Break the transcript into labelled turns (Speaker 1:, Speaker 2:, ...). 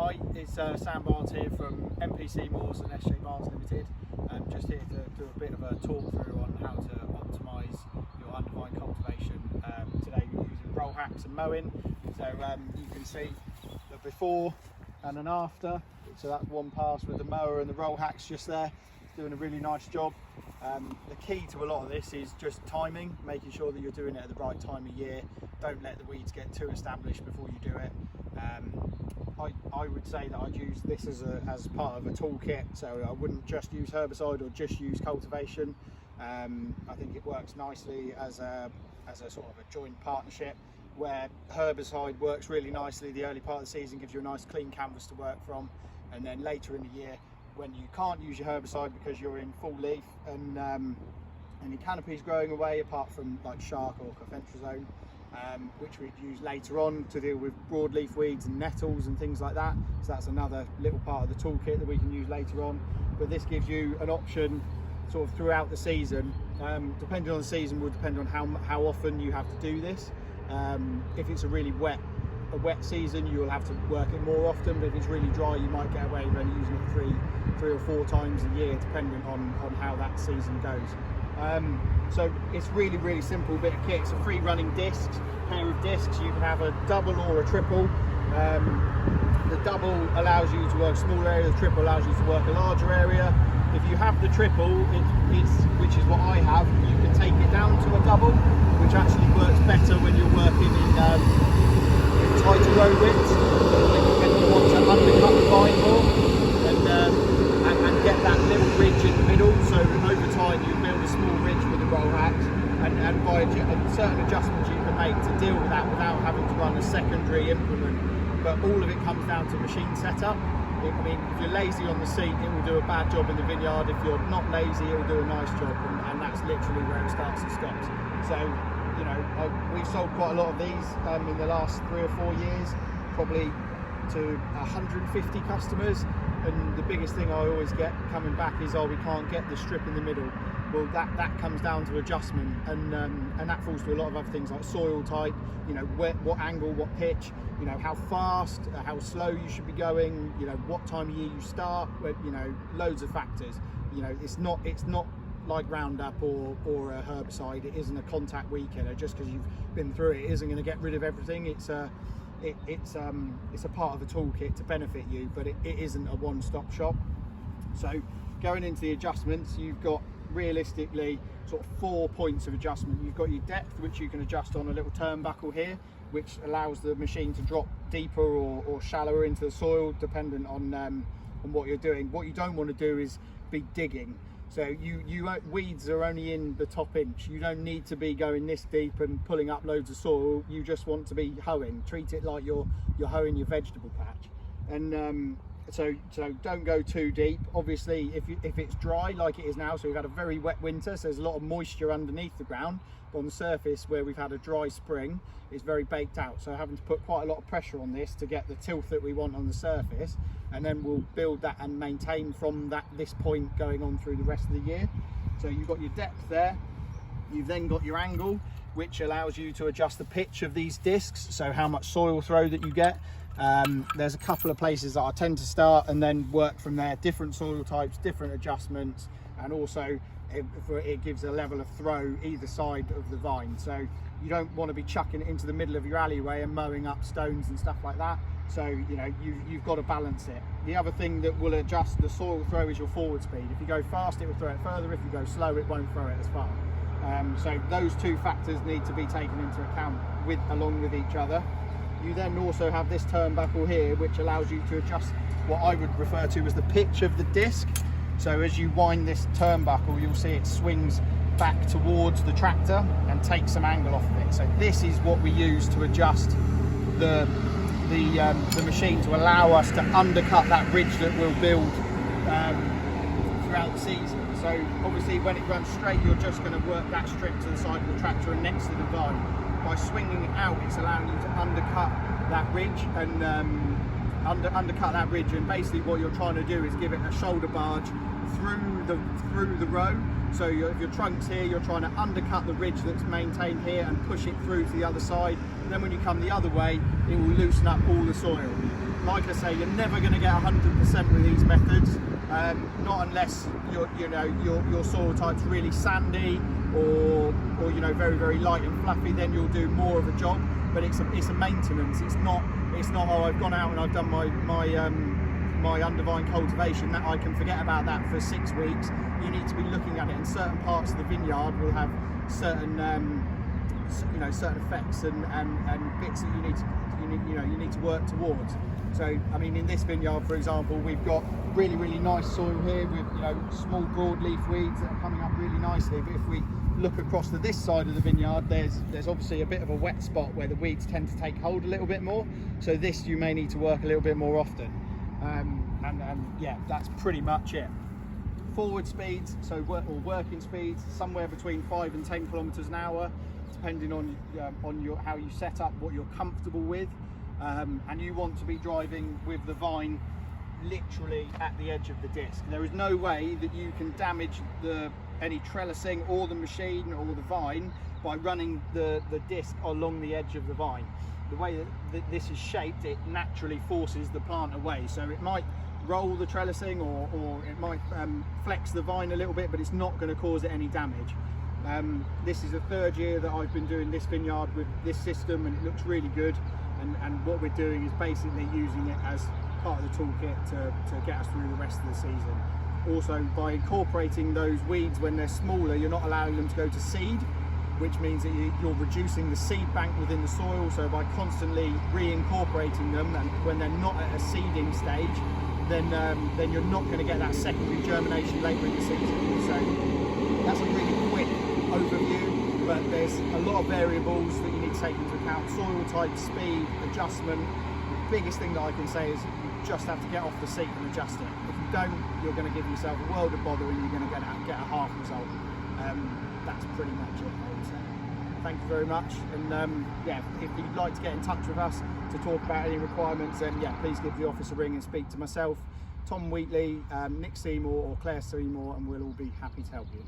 Speaker 1: Hi, it's Sam Barnes here from P Seymour and SJ Barnes Limited. Just here to do a bit of a talk through on how to optimise your undervine cultivation. Today we're using Rollhacks and mowing. So you can see the before and an after. So that's one pass with the mower and the Rollhacks just there, doing a really nice job. The key to a lot of this is just timing, making sure that you're doing it at the right time of year. Don't let the weeds get too established before you do it. I would say that I'd use this as part of a toolkit, so I wouldn't just use herbicide or just use cultivation. I think it works nicely as a sort of a joint partnership, where herbicide works really nicely the early part of the season, gives you a nice clean canvas to work from, and then later in the year when you can't use your herbicide because you're in full leaf and your canopy's growing away, apart from like shark or cofentrozone, which we'd use later on to deal with broadleaf weeds and nettles and things like that. So that's another little part of the toolkit that we can use later on. But this gives you an option sort of throughout the season. Depending on the season will depend on how often you have to do this. If it's a really wet season, you'll have to work it more often, but if it's really dry, you might get away with only using it three or four times a year, depending on how that season goes. So it's really simple bit of kit. It's a free running pair of discs. You can have a double or a triple. The double allows you to work a small area, the triple allows you to work a larger area. If you have the triple, which is what I have, you can take it down to a double, which actually works better when you're working in tighter row widths, when you want to undercut the vine more and get that little ridge in the middle. So over time you build a small ridge with the Rollhacks, and by certain adjustments you can make to deal with that without having to run a secondary implement. But all of it comes down to machine setup. I mean, if you're lazy on the seat, it will do a bad job in the vineyard. If you're not lazy, it will do a nice job, and that's literally where it starts and stops. So, you know, we've sold quite a lot of these in the last 3 or 4 years, probably to 150 customers. And the biggest thing I always get coming back is, oh, we can't get the strip in the middle. Well, that comes down to adjustment, and that falls to a lot of other things like soil type, you know, what angle, what pitch, you know, how fast, how slow you should be going, you know, what time of year you start, you know, loads of factors. You know, it's not like Roundup or a herbicide. It isn't a contact weed killer. Just because you've been through it isn't going to get rid of everything. It's a part of a toolkit to benefit you, but it isn't a one-stop shop. So going into the adjustments, you've got realistically sort of 4 points of adjustment. You've got your depth, which you can adjust on a little turnbuckle here, which allows the machine to drop deeper or shallower into the soil, dependent on what you're doing. What you don't want to do is be digging. So weeds are only in the top inch. You don't need to be going this deep and pulling up loads of soil. You just want to be hoeing. Treat it like you're hoeing your vegetable patch. And so don't go too deep. Obviously, if it's dry like it is now, so we've had a very wet winter, so there's a lot of moisture underneath the ground. But on the surface, where we've had a dry spring, it's very baked out. So having to put quite a lot of pressure on this to get the tilth that we want on the surface, and then we'll build that and maintain from this point going on through the rest of the year. So you've got your depth there. You've then got your angle, which allows you to adjust the pitch of these discs, so how much soil throw that you get. There's a couple of places that I tend to start and then work from there. Different soil types, different adjustments, and also it gives a level of throw either side of the vine. So you don't want to be chucking it into the middle of your alleyway and mowing up stones and stuff like that. So, you know, you've got to balance it. The other thing that will adjust the soil throw is your forward speed. If you go fast, it will throw it further. If you go slow, it won't throw it as far. So those two factors need to be taken into account along with each other. You then also have this turnbuckle here, which allows you to adjust what I would refer to as the pitch of the disc. So as you wind this turnbuckle, you'll see it swings back towards the tractor and takes some angle off of it. So this is what we use to adjust the machine to allow us to undercut that ridge that we'll build throughout the season. So obviously when it runs straight, you're just going to work that strip to the side of the tractor and next to the vine. By swinging it out, it's allowing you to undercut that ridge and undercut that ridge. And basically what you're trying to do is give it a shoulder barge through the row. So if your trunk's here, you're trying to undercut the ridge that's maintained here and push it through to the other side. Then when you come the other way, it will loosen up all the soil. like I say, you're never going to get 100% with these methods, not unless your soil type's really sandy or very, very light and fluffy. Then you'll do more of a job. But it's a maintenance. It's not oh, I've gone out and I've done my undervine cultivation, that I can forget about that for 6 weeks. You need to be looking at it, and certain parts of the vineyard will have certain certain effects and bits that you need to work towards. So I mean, in this vineyard, for example, we've got really, really nice soil here with small broadleaf weeds that are coming up really nicely. But if we look across to this side of the vineyard, there's obviously a bit of a wet spot where the weeds tend to take hold a little bit more. So this you may need to work a little bit more often. And yeah, that's pretty much it. Forward speeds, or working speeds, somewhere between 5 and 10 kilometers an hour, depending on how you set up, what you're comfortable with. And you want to be driving with the vine literally at the edge of the disc. There is no way that you can damage any trellising or the machine or the vine by running the disc along the edge of the vine. The way that this is shaped, it naturally forces the plant away. So it might roll the trellising or it might flex the vine a little bit, but it's not going to cause it any damage. This is the 3rd year that I've been doing this vineyard with this system, and it looks really good. And what we're doing is basically using it as part of the toolkit to get us through the rest of the season. Also, by incorporating those weeds when they're smaller, you're not allowing them to go to seed, which means that you're reducing the seed bank within the soil. So by constantly reincorporating them, and when they're not at a seeding stage, then you're not going to get that secondary germination later in the season. So that's a really quick overview, but there's a lot of variables that you need to take into account: soil type, speed, adjustment. The biggest thing that I can say is you just have to get off the seat and adjust it. If you don't, you're going to give yourself a world of bother and you're going to get a half result. That's pretty much it, I would say. Thank you very much, and yeah, if you'd like to get in touch with us to talk about any requirements, then yeah, please give the office a ring and speak to myself, Tom Wheatley, Nick Seymour or Claire Seymour, and we'll all be happy to help you.